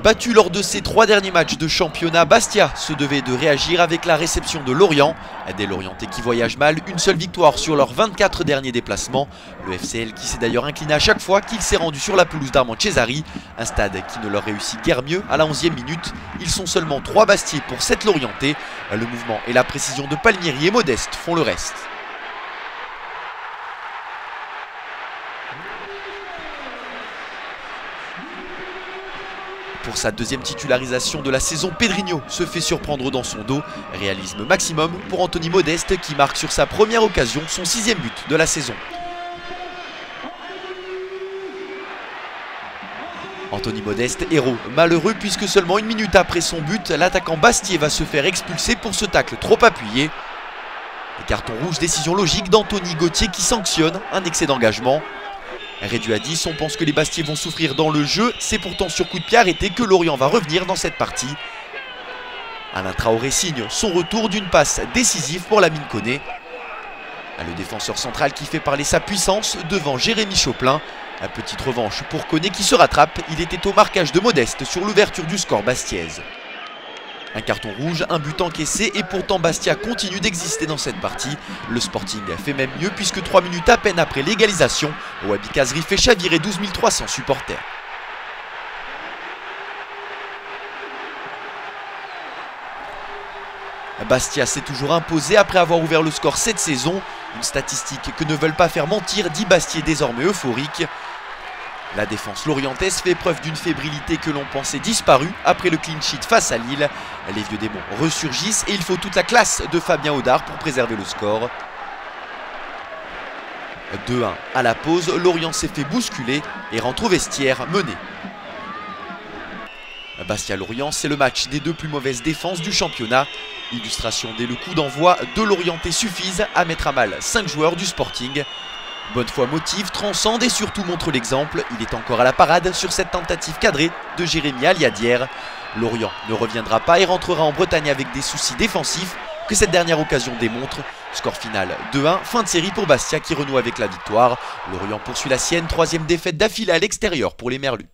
Battu lors de ses 3 derniers matchs de championnat, Bastia se devait de réagir avec la réception de Lorient. Des Lorientais qui voyagent mal, une seule victoire sur leurs 24 derniers déplacements. Le FCL qui s'est d'ailleurs incliné à chaque fois qu'il s'est rendu sur la pelouse d'Armand Cesari. Un stade qui ne leur réussit guère mieux à la 11e minute. Ils sont seulement 3 Bastiais pour 7 Lorientais. Le mouvement et la précision de Palmieri et Modeste font le reste. Pour sa deuxième titularisation de la saison, Pedrinho se fait surprendre dans son dos. Réalisme maximum pour Anthony Modeste qui marque sur sa première occasion son 6e but de la saison. Anthony Modeste, héros malheureux puisque seulement 1 minute après son but, l'attaquant Bastiais va se faire expulser pour ce tacle trop appuyé. Carton rouge, décision logique d'Anthony Gauthier qui sanctionne un excès d'engagement. Réduit à 10, on pense que les Bastiais vont souffrir dans le jeu. C'est pourtant sur coup de pied arrêté que Lorient va revenir dans cette partie. Alain Traoré signe son retour d'une passe décisive pour Lamine Koné. Le défenseur central qui fait parler sa puissance devant Jérémy Chopin. Petite revanche pour Koné qui se rattrape. Il était au marquage de Modeste sur l'ouverture du score bastiaise. Un carton rouge, un but encaissé et pourtant Bastia continue d'exister dans cette partie. Le Sporting fait même mieux puisque 3 minutes à peine après l'égalisation, Wabi Kazri fait chavirer 12 300 supporters. Bastia s'est toujours imposé après avoir ouvert le score cette saison. Une statistique que ne veulent pas faire mentir 10 Bastiais désormais euphoriques. La défense lorientaise fait preuve d'une fébrilité que l'on pensait disparue après le clean sheet face à Lille. Les vieux démons ressurgissent et il faut toute la classe de Fabien Audard pour préserver le score. 2-1 à la pause, Lorient s'est fait bousculer et rentre au vestiaire mené. Bastia-Lorient, c'est le match des 2 plus mauvaises défenses du championnat. Illustration dès le coup d'envoi, 2 Lorientais suffisent à mettre à mal 5 joueurs du Sporting. Bonne foi motive, transcende et surtout montre l'exemple. Il est encore à la parade sur cette tentative cadrée de Jérémy Aliadière. Lorient ne reviendra pas et rentrera en Bretagne avec des soucis défensifs que cette dernière occasion démontre. Score final 2-1, fin de série pour Bastia qui renoue avec la victoire. Lorient poursuit la sienne, 3e défaite d'affilée à l'extérieur pour les Merlus.